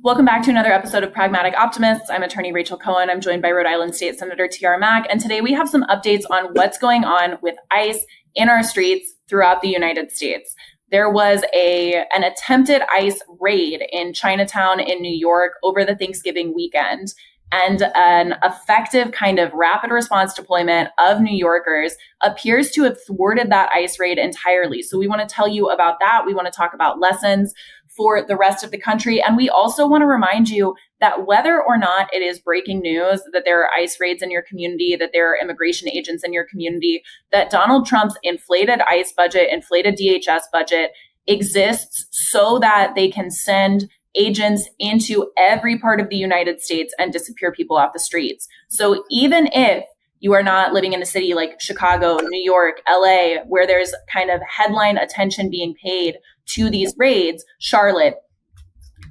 Welcome back to another episode of Pragmatic Optimists. I'm attorney Rachel Cohen. I'm joined by Rhode Island State Senator Tiara Mack. And today we have some updates on what's going on with ICE in our streets throughout the United States. There was an attempted ICE raid in Chinatown in New York over the Thanksgiving weekend. And an effective kind of rapid response deployment of New Yorkers appears to have thwarted that ICE raid entirely. So we want to tell you about that. We want to talk about lessons for the rest of the country. And we also want to remind you that whether or not it is breaking news that there are ICE raids in your community, that there are immigration agents in your community, that Donald Trump's inflated ICE budget, inflated DHS budget exists so that they can send agents into every part of the United States and disappear people off the streets. So even if you are not living in a city like Chicago, New York, LA, where there's kind of headline attention being paid to these raids, Charlotte,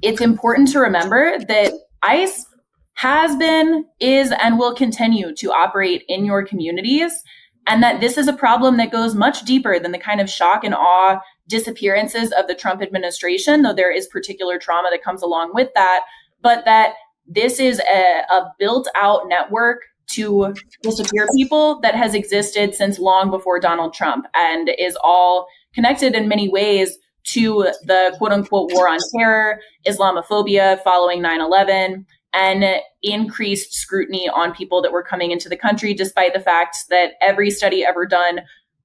it's important to remember that ICE has been, is, and will continue to operate in your communities, and that this is a problem that goes much deeper than the kind of shock and awe disappearances of the Trump administration, though there is particular trauma that comes along with that, but that this is a built-out network to disappear people that has existed since long before Donald Trump and is all connected in many ways to the quote-unquote war on terror, Islamophobia following 9/11, and increased scrutiny on people that were coming into the country, despite the fact that every study ever done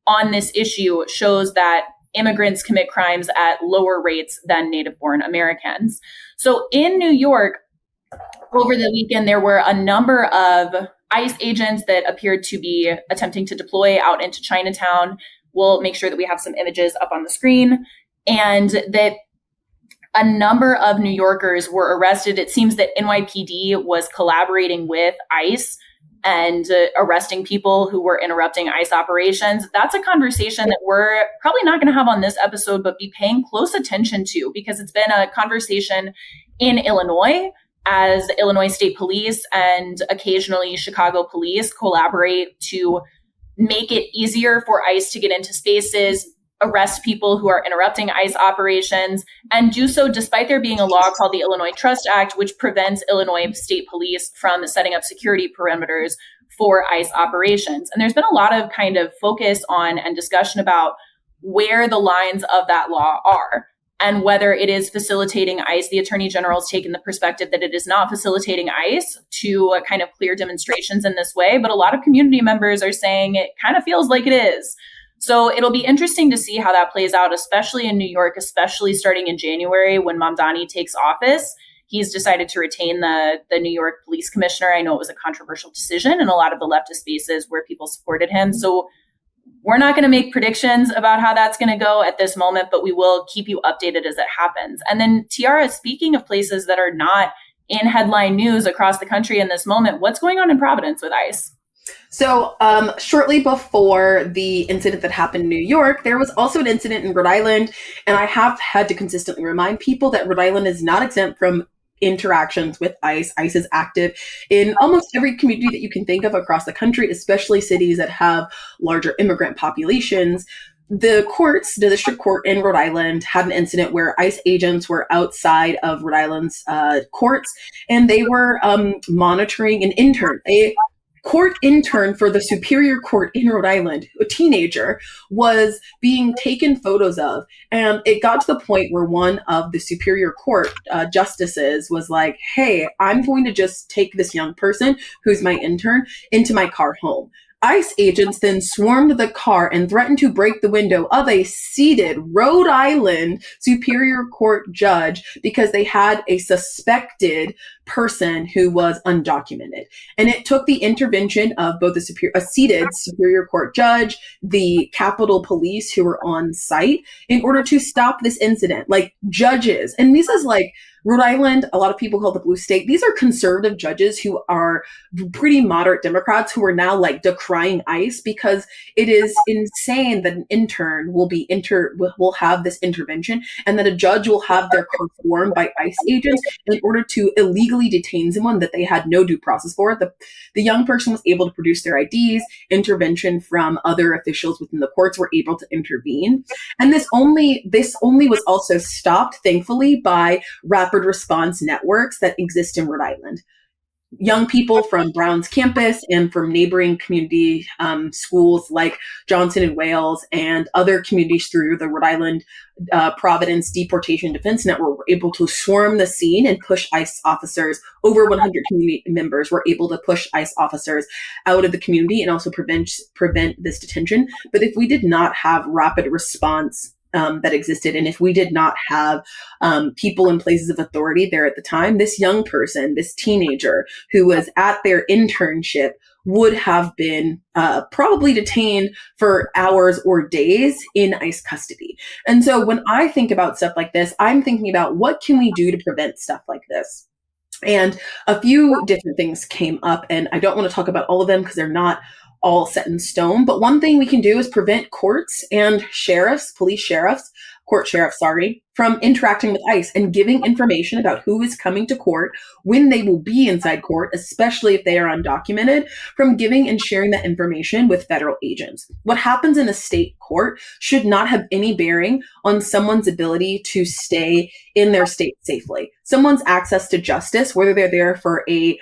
on this issue shows that immigrants commit crimes at lower rates than native-born Americans. So in New York, over the weekend, there were a number of ICE agents that appeared to be attempting to deploy out into Chinatown. We'll make sure that we have some images up on the screen, and that a number of New Yorkers were arrested. It seems that NYPD was collaborating with ICE and arresting people who were interrupting ICE operations. That's a conversation that we're probably not going to have on this episode, but be paying close attention to, because it's been a conversation in Illinois as the Illinois State Police and occasionally Chicago police collaborate to make it easier for ICE to get into spaces, arrest people who are interrupting ICE operations, and do so despite there being a law called the Illinois Trust Act, which prevents Illinois State Police from setting up security perimeters for ICE operations. And there's been a lot of kind of focus on and discussion about where the lines of that law are and whether it is facilitating ICE. The Attorney General has taken the perspective that it is not facilitating ICE to kind of clear demonstrations in this way, but a lot of community members are saying it kind of feels like it is. So it'll be interesting to see how that plays out, especially in New York, especially starting in January when Mamdani takes office. He's decided to retain the New York Police Commissioner. I know it was a controversial decision in a lot of the leftist spaces where people supported him. So we're not going to make predictions about how that's going to go at this moment, but we will keep you updated as it happens. And then, Tiara, speaking of places that are not in headline news across the country in this moment, what's going on in Providence with ICE? So shortly before the incident that happened in New York, there was also an incident in Rhode Island. And I have had to consistently remind people that Rhode Island is not exempt from interactions with ICE. ICE is active in almost every community that you can think of across the country, especially cities that have larger immigrant populations. The district court in Rhode Island had an incident where ICE agents were outside of Rhode Island's courts, and they were monitoring an intern, a court intern for the Superior Court in Rhode Island, a teenager, was being taken photos of. And it got to the point where one of the Superior Court justices was like, hey, I'm going to just take this young person who's my intern into my car home. ICE agents then swarmed the car and threatened to break the window of a seated Rhode Island Superior Court judge because they had a suspected person who was undocumented. And it took the intervention of both a seated Superior Court judge, the Capitol Police who were on site in order to stop this incident. Like, judges, and this is like Rhode Island, a lot of people call it the blue state. These are conservative judges who are pretty moderate Democrats who are now like decrying ICE because it is insane that an intern will have this intervention and that a judge will have their car swarmed by ICE agents in order to illegally illegally detain someone that they had no due process for. The young person was able to produce their IDs. Intervention from other officials within the courts were able to intervene. And this only was also stopped, thankfully, by rapid response networks that exist in Rhode Island. Young people from Brown's campus and from neighboring community schools like Johnson and Wales and other communities through the Rhode Island Providence Deportation Defense Network were able to swarm the scene and push ICE officers. Over 100 community members were able to push ICE officers out of the community and also prevent this detention. But if we did not have rapid response that existed, and if we did not have people in places of authority there at the time, this young person, this teenager who was at their internship, would have been probably detained for hours or days in ICE custody. And so when I think about stuff like this, I'm thinking about what can we do to prevent stuff like this? And a few different things came up, and I don't want to talk about all of them because they're not all set in stone. But one thing we can do is prevent courts and court sheriffs, from interacting with ICE and giving information about who is coming to court, when they will be inside court, especially if they are undocumented, from giving and sharing that information with federal agents. What happens in a state court should not have any bearing on someone's ability to stay in their state safely. Someone's access to justice, whether they're there for a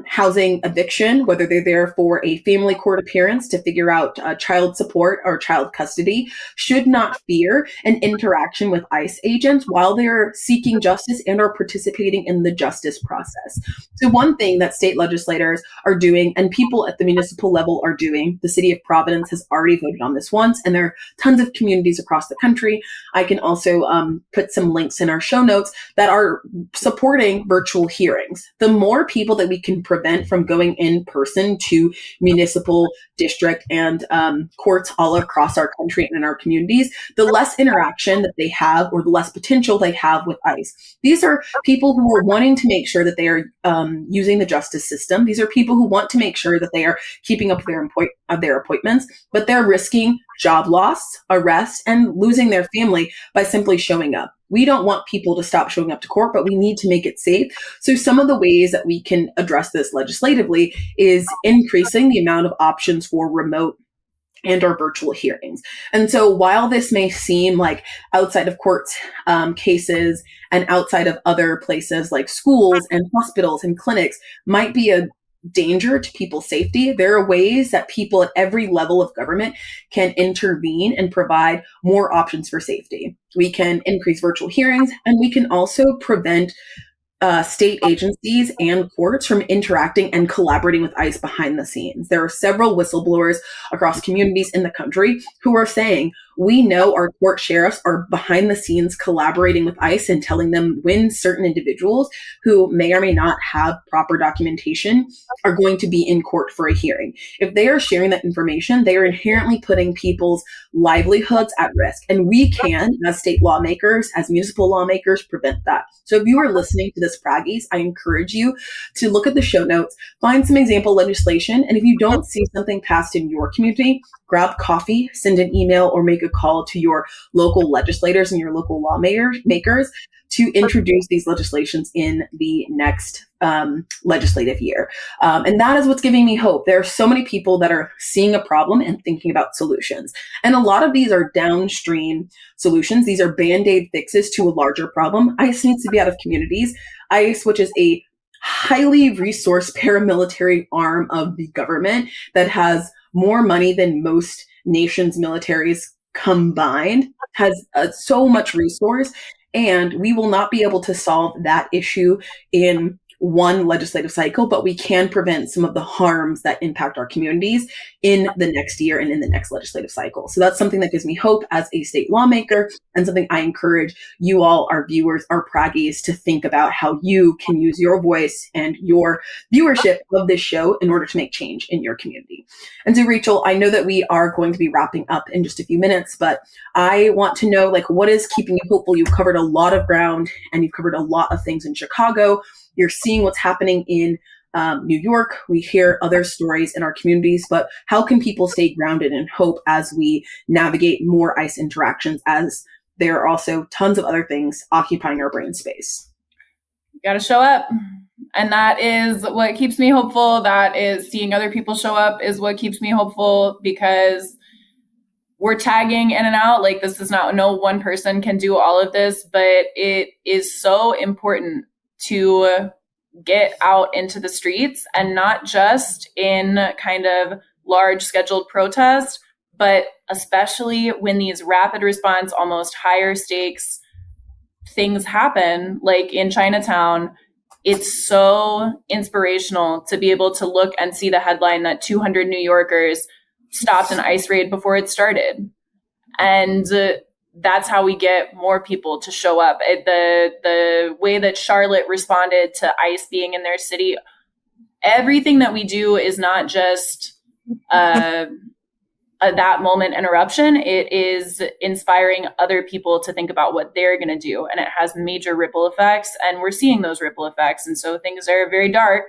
housing eviction, whether they're there for a family court appearance to figure out child support or child custody, should not fear an interaction with ICE agents while they're seeking justice and are participating in the justice process. So one thing that state legislators are doing and people at the municipal level are doing, the city of Providence has already voted on this once, and there are tons of communities across the country. I can also put some links in our show notes that are supporting virtual hearings. The more people that we can prevent from going in person to municipal district and courts all across our country and in our communities, the less interaction that they have or the less potential they have with ICE. These are people who are wanting to make sure that they are using the justice system. These are people who want to make sure that they are keeping up with their appointments, but they're risking job loss, arrest, and losing their family by simply showing up. We don't want people to stop showing up to court, but we need to make it safe. So some of the ways that we can address this legislatively is increasing the amount of options for remote and or virtual hearings. And so while this may seem like outside of courts cases and outside of other places like schools and hospitals and clinics might be a danger to people's safety, there are ways that people at every level of government can intervene and provide more options for safety. We can increase virtual hearings, and we can also prevent state agencies and courts from interacting and collaborating with ICE behind the scenes. There are several whistleblowers across communities in the country who are saying, we know our court sheriffs are behind the scenes collaborating with ICE and telling them when certain individuals who may or may not have proper documentation are going to be in court for a hearing. If they are sharing that information, they are inherently putting people's livelihoods at risk. And we can, as state lawmakers, as municipal lawmakers, prevent that. So if you are listening to this Praggies, I encourage you to look at the show notes, find some example legislation, and if you don't see something passed in your community, grab coffee, send an email, or make a call to your local legislators and your local lawmakers to introduce these legislations in the next legislative year. And that is what's giving me hope. There are so many people that are seeing a problem and thinking about solutions. And a lot of these are downstream solutions. These are Band-Aid fixes to a larger problem. ICE needs to be out of communities. ICE, which is a highly resourced paramilitary arm of the government that has more money than most nations' militaries combined, has so much resource, and we will not be able to solve that issue in one legislative cycle, but we can prevent some of the harms that impact our communities in the next year and in the next legislative cycle. So that's something that gives me hope as a state lawmaker, and something I encourage you all, our viewers, our Praggies, to think about how you can use your voice and your viewership of this show in order to make change in your community. And so, Rachel, I know that we are going to be wrapping up in just a few minutes, but I want to know, what is keeping you hopeful? You've covered a lot of ground, and you've covered a lot of things in Chicago. You're seeing what's happening in New York. We hear other stories in our communities, but how can people stay grounded in hope as we navigate more ICE interactions, as there are also tons of other things occupying our brain space? You got to show up. And that is what keeps me hopeful. That is seeing other people show up is what keeps me hopeful, because we're tagging in and out. Like, this is not, no one person can do all of this, but it is so important to get out into the streets, and not just in kind of large scheduled protest, but especially when these rapid response, almost higher stakes things happen, like in Chinatown. It's so inspirational to be able to look and see the headline that 200 New Yorkers stopped an ICE raid before it started. And that's how we get more people to show up. The way that Charlotte responded to ICE being in their city, everything that we do is not just that moment interruption. It is inspiring other people to think about what they're going to do. And it has major ripple effects. And we're seeing those ripple effects. And so things are very dark,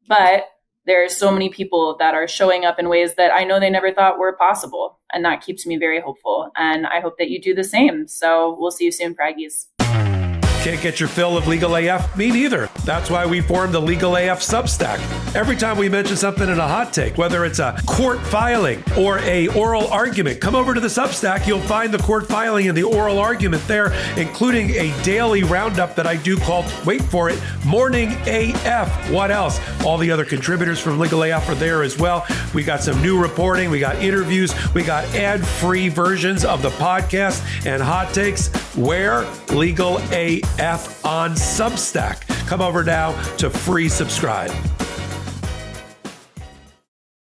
but there are so many people that are showing up in ways that I know they never thought were possible. And that keeps me very hopeful. And I hope that you do the same. So we'll see you soon, Praggies. Can't get your fill of Legal AF? Me neither. That's why we formed the Legal AF Substack. Every time we mention something in a hot take, whether it's a court filing or a oral argument, come over to the Substack. You'll find the court filing and the oral argument there, including a daily roundup that I do called, wait for it, Morning AF. What else? All the other contributors from Legal AF are there as well. We got some new reporting. We got interviews. We got ad-free versions of the podcast and hot takes. Where? Legal AF on Substack. Come over now to free subscribe.